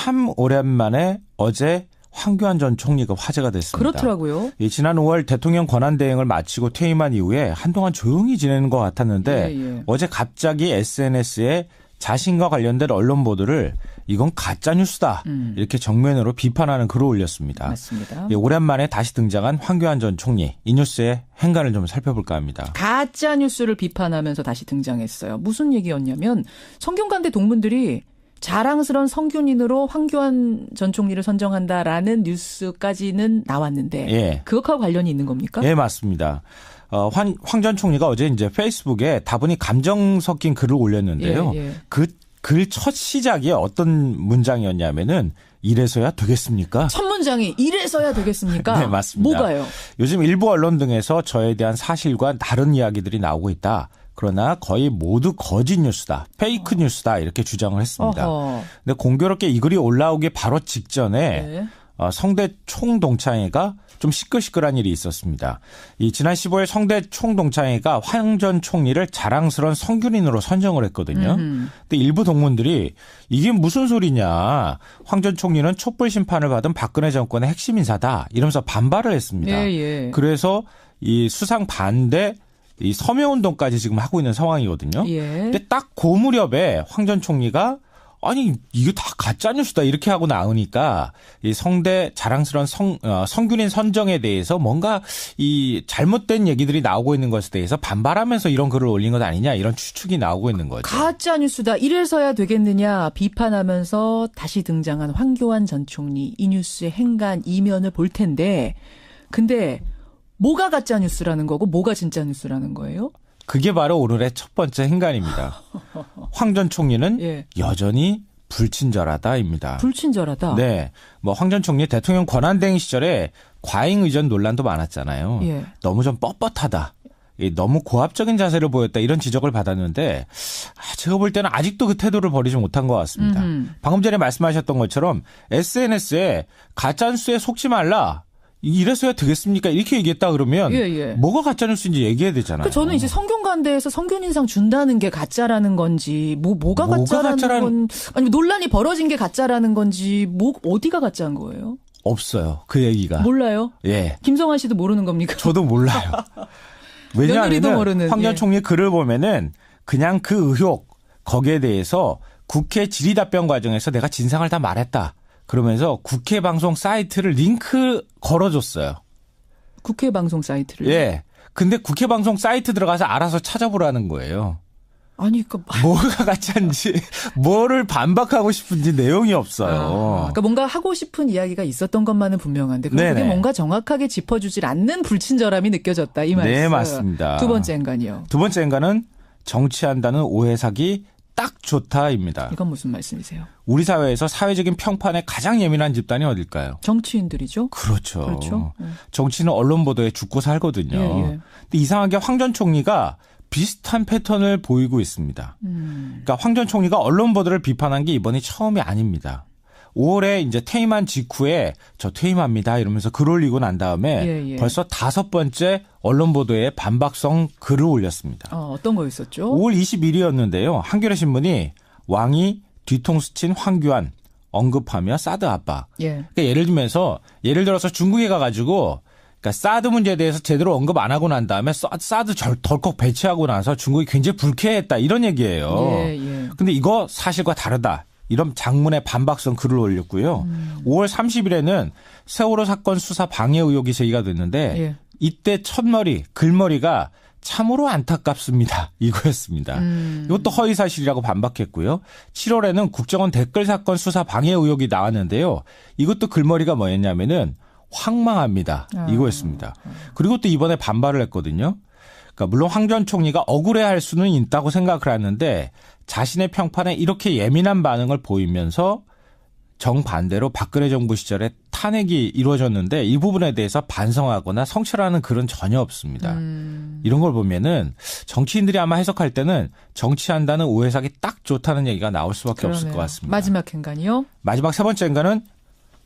참 오랜만에 어제 황교안 전 총리가 화제가 됐습니다. 그렇더라고요. 지난 5월 대통령 권한대행을 마치고 퇴임한 이후에 한동안 조용히 지내는 것 같았는데 어제 갑자기 SNS에 자신과 관련된 언론 보도를 이건 가짜뉴스다 이렇게 정면으로 비판하는 글을 올렸습니다. 맞습니다. 오랜만에 다시 등장한 황교안 전 총리. 이 뉴스의 행간을 좀 살펴볼까 합니다. 가짜뉴스를 비판하면서 다시 등장했어요. 무슨 얘기였냐면 성균관대 동문들이 자랑스러운 성균인으로 황교안 전 총리를 선정한다라는 뉴스까지는 나왔는데 예. 그것하고 관련이 있는 겁니까? 예, 맞습니다. 황 전 총리가 어제 이제 페이스북에 다분히 감정 섞인 글을 올렸는데요. 그 글 첫 시작이 어떤 문장이었냐면은 이래서야 되겠습니까? 첫 문장이 이래서야 되겠습니까? 네, 맞습니다. 뭐가요? 요즘 일부 언론 등에서 저에 대한 사실과 다른 이야기들이 나오고 있다. 그러나 거의 모두 거짓 뉴스다. 페이크 뉴스다. 이렇게 주장을 했습니다. 근데 공교롭게 이 글이 올라오기 바로 직전에 성대 총동창회가 좀 시끌시끌한 일이 있었습니다. 지난 15일 성대 총동창회가 황 전 총리를 자랑스러운 성균인으로 선정을 했거든요. 근데 일부 동문들이 이게 무슨 소리냐. 황 전 총리는 촛불 심판을 받은 박근혜 정권의 핵심 인사다. 이러면서 반발을 했습니다. 그래서 이 수상 반대 이 서명운동까지 지금 하고 있는 상황이거든요. 근데 딱 그 무렵에 황 전 총리가 아니 이게 다 가짜뉴스다 이렇게 하고 나오니까 이 성대 자랑스러운 성균인 선정에 대해서 뭔가 이 잘못된 얘기들이 나오고 있는 것에 대해서 반발하면서 이런 글을 올린 것 아니냐 이런 추측이 나오고 있는 거죠. 가짜뉴스다 이래서야 되겠느냐 비판하면서 다시 등장한 황교안 전 총리 이 뉴스의 행간 이면을 볼 텐데 근데 뭐가 가짜뉴스라는 거고 뭐가 진짜 뉴스라는 거예요? 그게 바로 오늘의 첫 번째 행간입니다. 황 전 총리는 여전히 불친절하다입니다. 불친절하다? 네. 황 전 총리 대통령 권한대행 시절에 과잉 의전 논란도 많았잖아요. 너무 좀 뻣뻣하다. 너무 고압적인 자세를 보였다. 이런 지적을 받았는데 제가 볼 때는 아직도 그 태도를 버리지 못한 것 같습니다. 방금 전에 말씀하셨던 것처럼 SNS에 가짜뉴스에 속지 말라. 이래서야 되겠습니까? 이렇게 얘기했다 그러면 뭐가 가짜뉴스인지 얘기해야 되잖아요. 저는 이제 성균관대에서 성균인상 준다는 게 가짜라는 건지 뭐가 가짜라는 건 아니 논란이 벌어진 게 가짜라는 건지 어디가 가짜인 거예요? 없어요. 그 얘기가. 몰라요? 예. 김성환 씨도 모르는 겁니까? 저도 몰라요. 왜냐하면 황 전 총리 글을 보면은 그냥 그 의혹 거기에 대해서 국회 질의답변 과정에서 내가 진상을 다 말했다. 그러면서 국회 방송 사이트를 링크 걸어줬어요. 국회 방송 사이트를? 예. 근데 국회 방송 사이트 들어가서 알아서 찾아보라는 거예요. 아니, 뭐가 가짜인지, 뭐를 반박하고 싶은지 내용이 없어요. 그러니까 뭔가 하고 싶은 이야기가 있었던 것만은 분명한데 그게 뭔가 정확하게 짚어주질 않는 불친절함이 느껴졌다. 이 말씀. 네, 맞습니다. 두 번째 행간이요. 두 번째 행간은 정치한다는 오해 사기 딱 좋다입니다. 이건 무슨 말씀이세요? 우리 사회에서 사회적인 평판에 가장 예민한 집단이 어딜까요? 정치인들이죠. 그렇죠. 정치는 언론 보도에 죽고 살거든요. 근데 이상하게 황 전 총리가 비슷한 패턴을 보이고 있습니다. 그러니까 황 전 총리가 언론 보도를 비판한 게 이번이 처음이 아닙니다. 5월에 이제 퇴임한 직후에 저 퇴임합니다 이러면서 글 올리고 난 다음에 벌써 5번째 언론 보도에 반박성 글을 올렸습니다. 어떤 거였었죠? 5월 20일이었는데요. 한겨레 신문이 왕이 뒤통수 친 황교안 언급하며 사드 압박. 그러니까 예를 들어서 중국에 가가지고 그러니까 사드 문제에 대해서 제대로 언급 안 하고 난 다음에 사드 덜컥 배치하고 나서 중국이 굉장히 불쾌했다 이런 얘기예요. 근데 이거 사실과 다르다. 이런 장문의 반박성 글을 올렸고요. 5월 30일에는 세월호 사건 수사 방해 의혹이 제기가 됐는데 이때 글머리가 참으로 안타깝습니다. 이거였습니다. 이것도 허위사실이라고 반박했고요. 7월에는 국정원 댓글 사건 수사 방해 의혹이 나왔는데요. 이것도 글머리가 뭐였냐면은 황망합니다. 이거였습니다. 그리고 또 이번에 반발을 했거든요. 그러니까 물론 황 전 총리가 억울해할 수는 있다고 생각을 하는데 자신의 평판에 이렇게 예민한 반응을 보이면서 정반대로 박근혜 정부 시절에 탄핵이 이루어졌는데 이 부분에 대해서 반성하거나 성찰하는 글은 전혀 없습니다. 이런 걸 보면은 정치인들이 아마 해석할 때는 정치한다는 오해사기 딱 좋다는 얘기가 나올 수밖에 없을 것 같습니다. 마지막 행간이요? 마지막 세 번째 행간은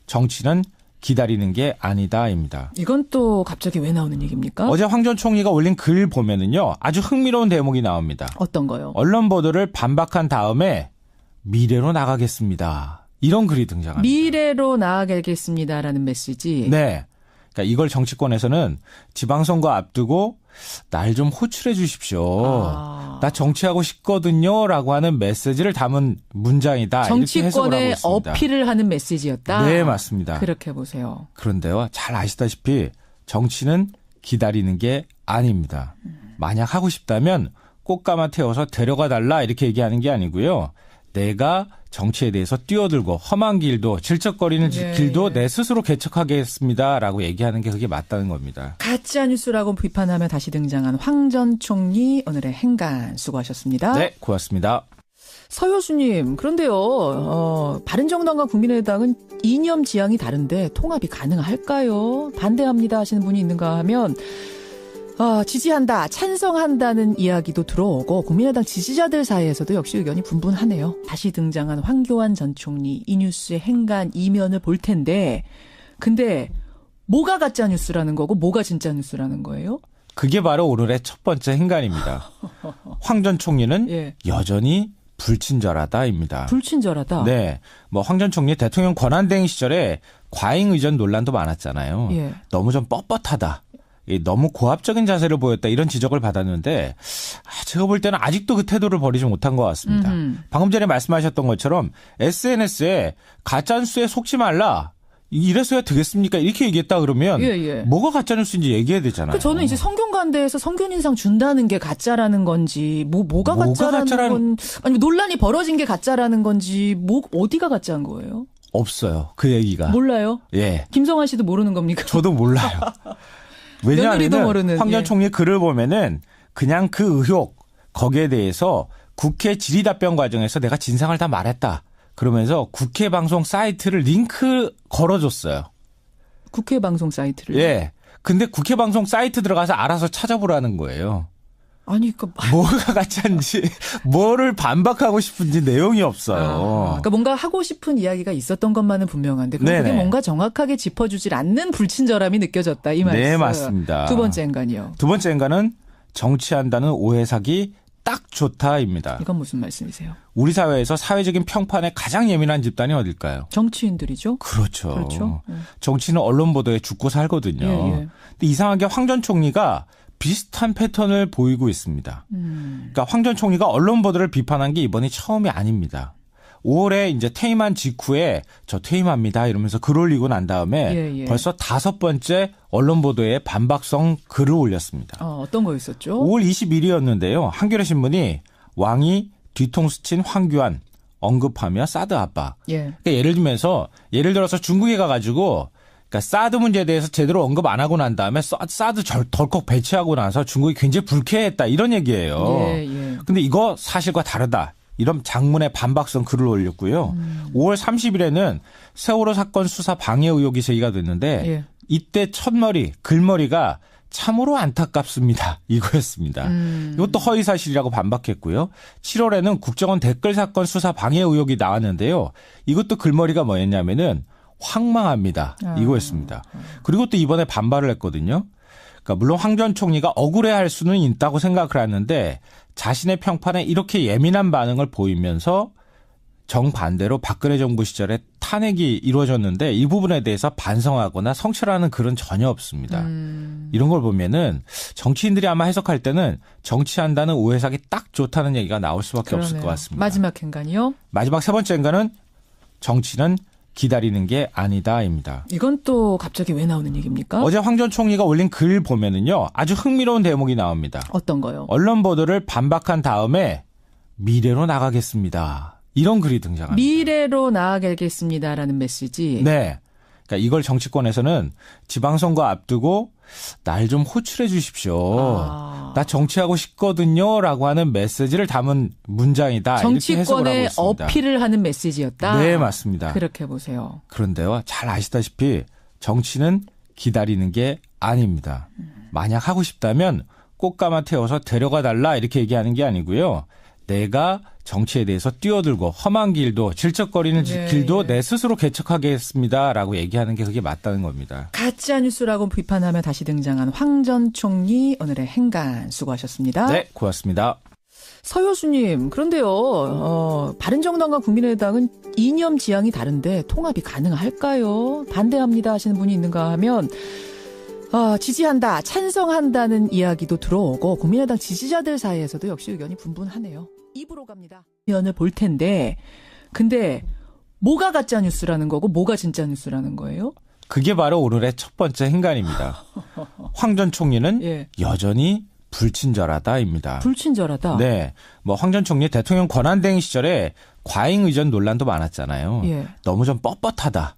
정치는 기다리는 게 아니다입니다. 이건 또 갑자기 왜 나오는 얘기입니까? 어제 황 전 총리가 올린 글 보면은요. 아주 흥미로운 대목이 나옵니다. 어떤 거요? 언론 보도를 반박한 다음에 미래로 나가겠습니다. 이런 글이 등장합니다. 미래로 나아가겠습니다라는 메시지. 네. 그러니까 이걸 정치권에서는 지방선거 앞두고 날 좀 호출해 주십시오. 나 정치하고 싶거든요라고 하는 메시지를 담은 문장이다. 정치권에 어필을 하는 메시지였다. 네, 맞습니다. 그렇게 보세요. 그런데요, 잘 아시다시피 정치는 기다리는 게 아닙니다. 만약 하고 싶다면 꽃가마 태워서 데려가 달라 이렇게 얘기하는 게 아니고요. 내가 정치에 대해서 뛰어들고 험한 길도 질척거리는 길도 내 스스로 개척하겠습니다라고 얘기하는 게 그게 맞다는 겁니다. 가짜뉴스라고 비판하며 다시 등장한 황 전 총리 오늘의 행간 수고하셨습니다. 네, 고맙습니다. 서효수님, 그런데요, 바른정당과 국민의당은 이념 지향이 다른데 통합이 가능할까요? 반대합니다 하시는 분이 있는가 하면 지지한다, 찬성한다는 이야기도 들어오고 국민의당 지지자들 사이에서도 역시 의견이 분분하네요. 다시 등장한 황교안 전 총리 이 뉴스의 행간 이면을 볼 텐데 근데 뭐가 가짜 뉴스라는 거고 뭐가 진짜 뉴스라는 거예요? 그게 바로 오늘의 첫 번째 행간입니다. 황 전 총리는 여전히 불친절하다입니다. 불친절하다? 네. 황 전 총리 대통령 권한대행 시절에 과잉 의전 논란도 많았잖아요. 너무 좀 뻣뻣하다. 너무 고압적인 자세를 보였다 이런 지적을 받았는데 제가 볼 때는 아직도 그 태도를 버리지 못한 것 같습니다. 방금 전에 말씀하셨던 것처럼 SNS에 가짜뉴스에 속지 말라. 이래서야 되겠습니까? 이렇게 얘기했다 그러면 뭐가 가짜뉴스인지 얘기해야 되잖아요. 저는 이제 성균관대에서 성균인상 준다는 게 가짜라는 건지 뭐가 가짜라는 건 아니면 논란이 벌어진 게 가짜라는 건지 어디가 가짜인 거예요? 없어요. 그 얘기가. 몰라요? 예. 김성환 씨도 모르는 겁니까? 저도 몰라요. 왜냐하면 황 전 총리 글을 보면은 그냥 그 의혹 거기에 대해서 국회 질의답변 과정에서 내가 진상을 다 말했다. 그러면서 국회 방송 사이트를 링크 걸어줬어요. 국회 방송 사이트를? 예. 근데 국회 방송 사이트 들어가서 알아서 찾아보라는 거예요. 아니, 뭐가 가짜인지, 뭐를 반박하고 싶은지 내용이 없어요. 그러니까 뭔가 하고 싶은 이야기가 있었던 것만은 분명한데, 그게 뭔가 정확하게 짚어주질 않는 불친절함이 느껴졌다, 이 말씀. 네, 맞습니다. 두 번째 행간이요. 두 번째 행간은 정치한다는 오해 사기 딱 좋다입니다. 이건 무슨 말씀이세요? 우리 사회에서 사회적인 평판에 가장 예민한 집단이 어딜까요? 정치인들이죠. 그렇죠. 정치는 언론 보도에 죽고 살거든요. 근데 이상하게 황 전 총리가 비슷한 패턴을 보이고 있습니다. 그러니까 황 전 총리가 언론 보도를 비판한 게 이번이 처음이 아닙니다. 5월에 이제 퇴임한 직후에 저 퇴임합니다 이러면서 글 올리고 난 다음에 벌써 5번째 언론 보도에 반박성 글을 올렸습니다. 어떤 거였었죠? 5월 20일이었는데요. 한겨레 신문이 왕이 뒤통수 친 황교안 언급하며 사드 압박. 그러니까 예를 들어서 중국에 가가지고 그러니까 사드 문제에 대해서 제대로 언급 안 하고 난 다음에 사드 덜컥 배치하고 나서 중국이 굉장히 불쾌했다 이런 얘기예요. 근데 이거 사실과 다르다. 이런 장문의 반박성 글을 올렸고요. 5월 30일에는 세월호 사건 수사 방해 의혹이 제기가 됐는데 이때 글머리가 참으로 안타깝습니다. 이거였습니다. 이것도 허위사실이라고 반박했고요. 7월에는 국정원 댓글 사건 수사 방해 의혹이 나왔는데요. 이것도 글머리가 뭐였냐면은 황망합니다. 이거였습니다. 그리고 또 이번에 반발을 했거든요. 그러니까 물론 황 전 총리가 억울해할 수는 있다고 생각을 하는데 자신의 평판에 이렇게 예민한 반응을 보이면서 정반대로 박근혜 정부 시절에 탄핵이 이루어졌는데 이 부분에 대해서 반성하거나 성찰하는 글은 전혀 없습니다. 이런 걸 보면은 정치인들이 아마 해석할 때는 정치한다는 오해사기 딱 좋다는 얘기가 나올 수밖에 없을 것 같습니다. 마지막 행간이요? 마지막 세 번째 행간은 정치는 기다리는 게 아니다입니다. 이건 또 갑자기 왜 나오는 얘기입니까? 어제 황 전 총리가 올린 글 보면은요. 아주 흥미로운 대목이 나옵니다. 어떤 거요? 언론 보도를 반박한 다음에 미래로 나가겠습니다. 이런 글이 등장합니다. 미래로 나아가겠습니다라는 메시지. 네. 그러니까 이걸 정치권에서는 지방선거 앞두고 날 좀 호출해 주십시오. 나 정치하고 싶거든요라고 하는 메시지를 담은 문장이다. 정치권에 어필을 하는 메시지였다. 네, 맞습니다. 그렇게 보세요. 그런데요, 잘 아시다시피 정치는 기다리는 게 아닙니다. 만약 하고 싶다면 꽃가마 태워서 데려가 달라 이렇게 얘기하는 게 아니고요. 내가 정치에 대해서 뛰어들고 험한 길도 질척거리는 길도 내 스스로 개척하겠습니다라고 얘기하는 게 그게 맞다는 겁니다. 가짜뉴스라고 비판하며 다시 등장한 황 전 총리 오늘의 행간 수고하셨습니다. 네, 고맙습니다. 서효수님, 그런데요, 바른정당과 국민의당은 이념 지향이 다른데 통합이 가능할까요? 반대합니다 하시는 분이 있는가 하면, 지지한다, 찬성한다는 이야기도 들어오고, 국민의당 지지자들 사이에서도 역시 의견이 분분하네요. 입으로 갑니다. 면을 볼 텐데, 근데, 뭐가 가짜 뉴스라는 거고, 뭐가 진짜 뉴스라는 거예요? 그게 바로 오늘의 첫 번째 행간입니다. 황 전 총리는 예. 여전히 불친절하다입니다. 불친절하다? 네. 황 전 총리 대통령 권한대행 시절에 과잉 의전 논란도 많았잖아요. 예. 너무 좀 뻣뻣하다.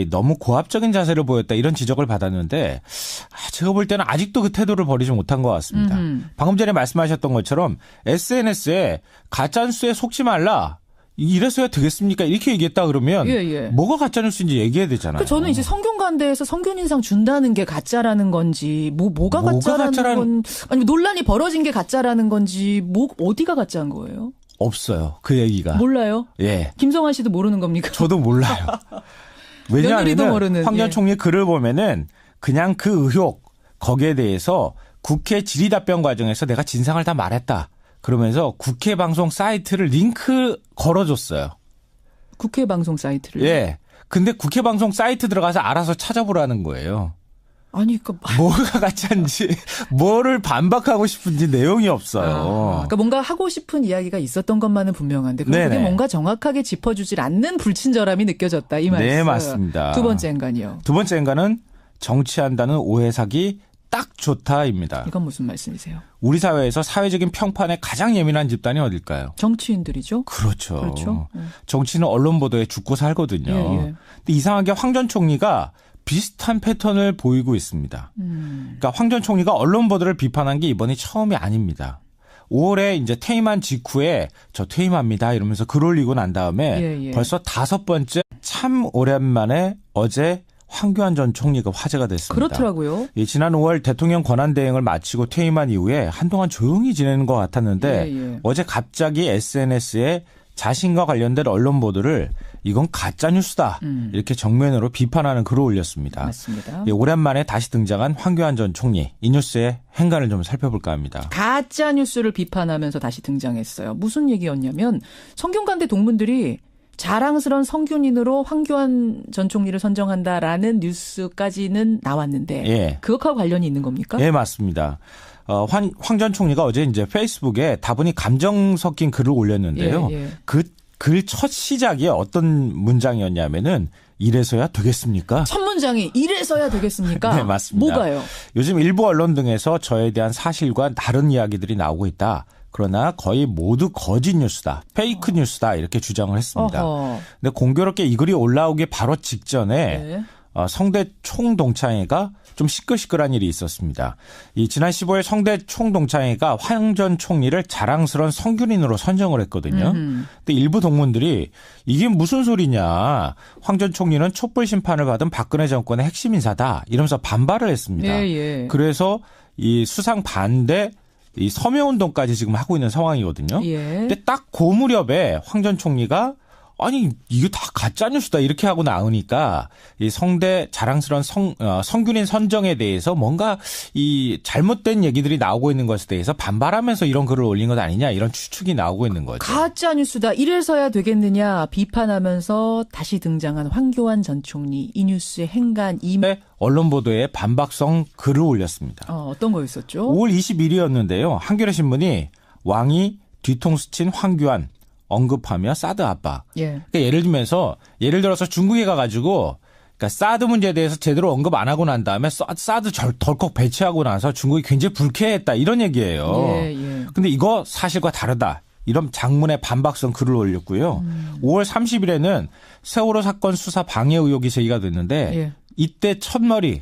너무 고압적인 자세를 보였다. 이런 지적을 받았는데 제가 볼 때는 아직도 그 태도를 버리지 못한 것 같습니다. 방금 전에 말씀하셨던 것처럼 SNS에 가짜뉴스에 속지 말라. 이래서야 되겠습니까? 이렇게 얘기했다 그러면 뭐가 가짜뉴스인지 얘기해야 되잖아요. 저는 이제 성균관대에서 성균인상 준다는 게 가짜라는 건지 뭐가 가짜라는 건 아니 논란이 벌어진 게 가짜라는 건지 어디가 가짜인 거예요? 없어요. 그 얘기가. 몰라요? 예. 김성환 씨도 모르는 겁니까? 저도 몰라요. 왜냐하면 황 전 총리 글을 보면은 그냥 그 의혹 거기에 대해서 국회 질의답변 과정에서 내가 진상을 다 말했다. 그러면서 국회 방송 사이트를 링크 걸어줬어요. 국회 방송 사이트를? 예. 근데 국회 방송 사이트 들어가서 알아서 찾아보라는 거예요. 아니, 뭐가 가짜인지, 뭐를 반박하고 싶은지 내용이 없어요. 그러니까 뭔가 하고 싶은 이야기가 있었던 것만은 분명한데, 그게 뭔가 정확하게 짚어주질 않는 불친절함이 느껴졌다. 이 말씀. 네, 맞습니다. 두 번째 행간이요. 두 번째 행간은 정치한다는 오해 사기 딱 좋다입니다. 이건 무슨 말씀이세요? 우리 사회에서 사회적인 평판에 가장 예민한 집단이 어딜까요? 정치인들이죠. 그렇죠. 정치는 언론 보도에 죽고 살거든요. 근데 이상하게 황 전 총리가 비슷한 패턴을 보이고 있습니다. 그러니까 황 전 총리가 언론 보도를 비판한 게 이번이 처음이 아닙니다. 5월에 이제 퇴임한 직후에 저 퇴임합니다 이러면서 글 올리고 난 다음에 벌써 5번째 참 오랜만에 어제 황교안 전 총리가 화제가 됐습니다. 그렇더라고요. 지난 5월 대통령 권한대행을 마치고 퇴임한 이후에 한동안 조용히 지내는 것 같았는데 어제 갑자기 SNS에 자신과 관련된 언론 보도를 이건 가짜뉴스다 이렇게 정면으로 비판하는 글을 올렸습니다. 맞습니다. 오랜만에 다시 등장한 황교안 전 총리. 이 뉴스의 행간을 좀 살펴볼까 합니다. 가짜뉴스를 비판하면서 다시 등장했어요. 무슨 얘기였냐면 성균관대 동문들이 자랑스러운 성균인으로 황교안 전 총리를 선정한다라는 뉴스까지는 나왔는데 그것하고 관련이 있는 겁니까? 네, 맞습니다. 황 전 총리가 어제 이제 페이스북에 다분히 감정 섞인 글을 올렸는데요. 그 글 첫 시작이 어떤 문장이었냐면은 이래서야 되겠습니까? 첫 문장이 이래서야 되겠습니까? 네, 맞습니다. 뭐가요? 요즘 일부 언론 등에서 저에 대한 사실과 다른 이야기들이 나오고 있다. 그러나 거의 모두 거짓 뉴스다. 페이크 뉴스다. 이렇게 주장을 했습니다. 근데 공교롭게 이 글이 올라오기 바로 직전에 성대 총동창회가 좀 시끌시끌한 일이 있었습니다. 지난 15일 성대 총동창회가 황 전 총리를 자랑스러운 성균인으로 선정을 했거든요. 근데 일부 동문들이 이게 무슨 소리냐. 황 전 총리는 촛불 심판을 받은 박근혜 정권의 핵심 인사다. 이러면서 반발을 했습니다. 그래서 이 수상 반대 이 서명운동까지 지금 하고 있는 상황이거든요. 근데 딱 그 무렵에 황 전 총리가 아니 이거 다 가짜뉴스다 이렇게 하고 나오니까 이 성대 자랑스러운 성균인 선정에 대해서 뭔가 이 잘못된 얘기들이 나오고 있는 것에 대해서 반발하면서 이런 글을 올린 것 아니냐 이런 추측이 나오고 있는 거죠. 가짜뉴스다 이래서야 되겠느냐 비판하면서 다시 등장한 황교안 전 총리 이 뉴스의 행간 언론 보도에 반박성 글을 올렸습니다. 어떤 거였었죠? 5월 20일이었는데요. 한겨레 신문이 왕이 뒤통수 친 황교안 언급하며 사드 압박. 그러니까 예를 들어서 중국에 가가지고 그러니까 사드 문제에 대해서 제대로 언급 안 하고 난 다음에 사드 덜컥 배치하고 나서 중국이 굉장히 불쾌했다 이런 얘기예요. 근데 이거 사실과 다르다. 이런 장문의 반박성 글을 올렸고요. 5월 30일에는 세월호 사건 수사 방해 의혹이 제기가 됐는데 이때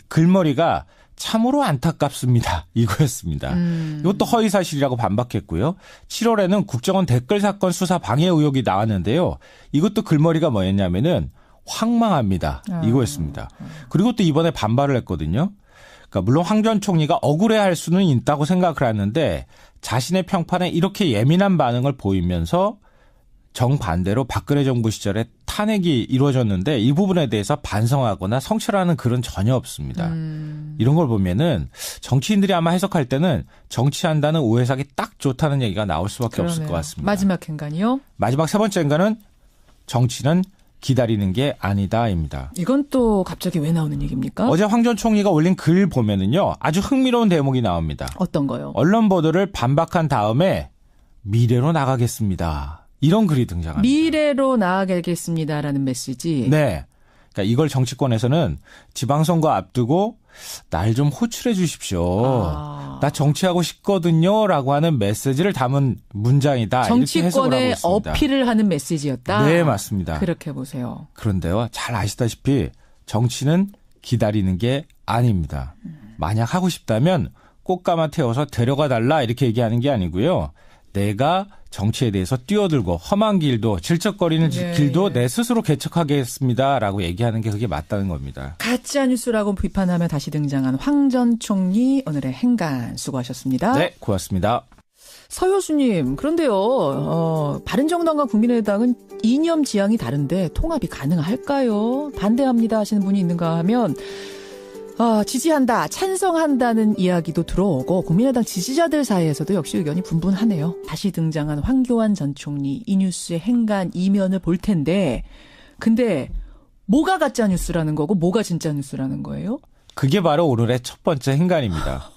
글머리가 참으로 안타깝습니다. 이거였습니다. 이것도 허위사실이라고 반박했고요. 7월에는 국정원 댓글 사건 수사 방해 의혹이 나왔는데요. 이것도 글머리가 뭐였냐면은 황망합니다. 이거였습니다. 그리고 또 이번에 반발을 했거든요. 그러니까 물론 황 전 총리가 억울해할 수는 있다고 생각을 하는데 자신의 평판에 이렇게 예민한 반응을 보이면서 정반대로 박근혜 정부 시절에 탄핵이 이루어졌는데 이 부분에 대해서 반성하거나 성찰하는 글은 전혀 없습니다. 이런 걸 보면은 정치인들이 아마 해석할 때는 정치한다는 오해사기 딱 좋다는 얘기가 나올 수밖에 그러네요. 없을 것 같습니다. 마지막 행간이요? 마지막 세 번째 행간은 정치는 기다리는 게 아니다입니다. 이건 또 갑자기 왜 나오는 얘기입니까? 어제 황 전 총리가 올린 글 보면은요, 아주 흥미로운 대목이 나옵니다. 어떤 거요? 언론 보도를 반박한 다음에 미래로 나가겠습니다. 이런 글이 등장합니다. 미래로 나아가겠습니다라는 메시지. 네. 그러니까 이걸 정치권에서는 지방선거 앞두고 날 좀 호출해 주십시오. 나 정치하고 싶거든요라고 하는 메시지를 담은 문장이다. 정치권에 어필을 하는 메시지였다. 네, 맞습니다. 그렇게 보세요. 그런데요, 잘 아시다시피 정치는 기다리는 게 아닙니다. 만약 하고 싶다면 꽃가마 태워서 데려가 달라 이렇게 얘기하는 게 아니고요. 내가 정치에 대해서 뛰어들고 험한 길도 질척거리는 길도 내 스스로 개척하겠습니다라고 얘기하는 게 그게 맞다는 겁니다. 가짜뉴스라고 비판하며 다시 등장한 황 전 총리 오늘의 행간 수고하셨습니다. 네, 고맙습니다. 서효수님, 그런데요, 바른정당과 국민의당은 이념 지향이 다른데 통합이 가능할까요? 반대합니다 하시는 분이 있는가 하면 지지한다, 찬성한다는 이야기도 들어오고 국민의당 지지자들 사이에서도 역시 의견이 분분하네요. 다시 등장한 황교안 전 총리 이 뉴스의 행간 이면을 볼 텐데 근데 뭐가 가짜 뉴스라는 거고 뭐가 진짜 뉴스라는 거예요? 그게 바로 오늘의 첫 번째 행간입니다.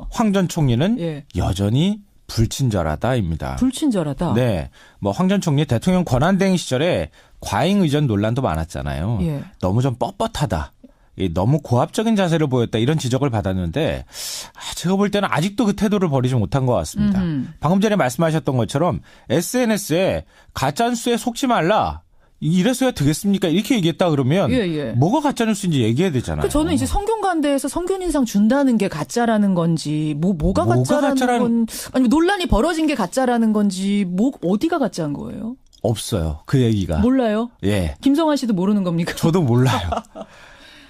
황 전 총리는 예. 여전히 불친절하다입니다. 불친절하다? 네. 황 전 총리 대통령 권한대행 시절에 과잉 의전 논란도 많았잖아요. 예. 너무 좀 뻣뻣하다. 너무 고압적인 자세를 보였다 이런 지적을 받았는데 제가 볼 때는 아직도 그 태도를 버리지 못한 것 같습니다. 방금 전에 말씀하셨던 것처럼 SNS에 가짜뉴스에 속지 말라. 이래서야 되겠습니까? 이렇게 얘기했다 그러면 뭐가 가짜뉴스인지 얘기해야 되잖아요. 저는 이제 성균관대에서 성균 인상 준다는 게 가짜라는 건지 뭐가 가짜라는 건 아니 논란이 벌어진 게 가짜라는 건지 어디가 가짜인 거예요? 없어요. 그 얘기가. 몰라요? 예. 김성환 씨도 모르는 겁니까? 저도 몰라요.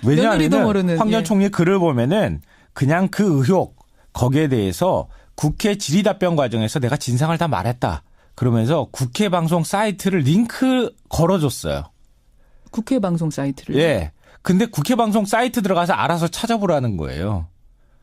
왜냐하면 황 전 총리 글을 보면은 그냥 그 의혹 거기에 대해서 국회 질의답변 과정에서 내가 진상을 다 말했다. 그러면서 국회 방송 사이트를 링크 걸어줬어요. 국회 방송 사이트를? 예. 근데 국회 방송 사이트 들어가서 알아서 찾아보라는 거예요.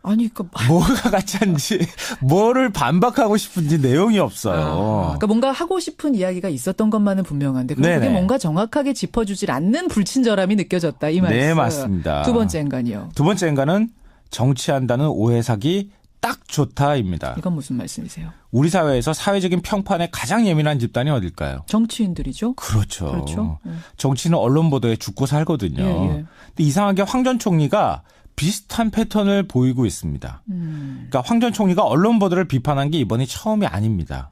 아니, 뭐가 가짜인지, 뭐를 반박하고 싶은지 내용이 없어요. 그러니까 뭔가 하고 싶은 이야기가 있었던 것만은 분명한데, 그게 뭔가 정확하게 짚어주질 않는 불친절함이 느껴졌다, 이 말씀. 네, 맞습니다. 두 번째 행간이요. 두 번째 행간은 정치한다는 오해사기 딱 좋다입니다. 이건 무슨 말씀이세요? 우리 사회에서 사회적인 평판에 가장 예민한 집단이 어딜까요? 정치인들이죠. 그렇죠. 정치는 언론 보도에 죽고 살거든요. 근데 이상하게 황 전 총리가 비슷한 패턴을 보이고 있습니다. 그러니까 황 전 총리가 언론 보도를 비판한 게 이번이 처음이 아닙니다.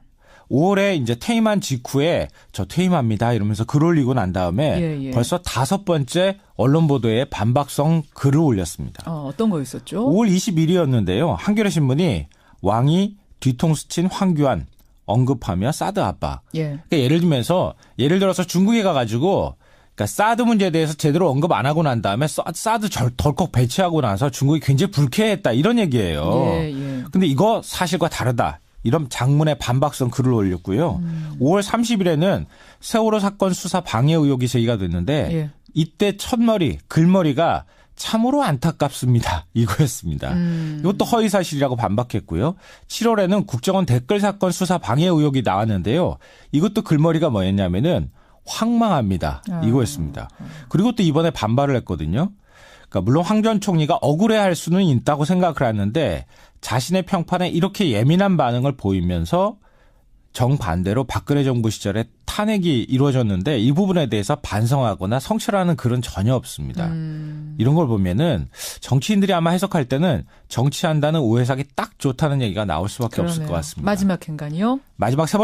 5월에 이제 퇴임한 직후에 저 퇴임합니다 이러면서 글 올리고 난 다음에 벌써 5번째 언론 보도에 반박성 글을 올렸습니다. 어떤 거였었죠? 5월 20일이었는데요. 한겨레 신문이 왕이 뒤통수 친 황교안 언급하며 사드 압박. 그러니까 예를 들어서 중국에 가가지고 그러니까 사드 문제에 대해서 제대로 언급 안 하고 난 다음에 사드 덜컥 배치하고 나서 중국이 굉장히 불쾌했다 이런 얘기예요. 근데 이거 사실과 다르다. 이런 장문의 반박성 글을 올렸고요. 5월 30일에는 세월호 사건 수사 방해 의혹이 제기가 됐는데 이때 글머리가 참으로 안타깝습니다. 이거였습니다. 이것도 허위사실이라고 반박했고요. 7월에는 국정원 댓글 사건 수사 방해 의혹이 나왔는데요. 이것도 글머리가 뭐였냐면은 황망합니다. 이거였습니다. 그리고 또 이번에 반발을 했거든요. 그러니까 물론 황 전 총리가 억울해할 수는 있다고 생각을 하는데 자신의 평판에 이렇게 예민한 반응을 보이면서 정반대로 박근혜 정부 시절에 탄핵이 이루어졌는데 이 부분에 대해서 반성하거나 성찰하는 글은 전혀 없습니다. 이런 걸 보면은 정치인들이 아마 해석할 때는 정치한다는 오해사기 딱 좋다는 얘기가 나올 수밖에 없을 것 같습니다. 마지막 행간이요? 마지막 세 번째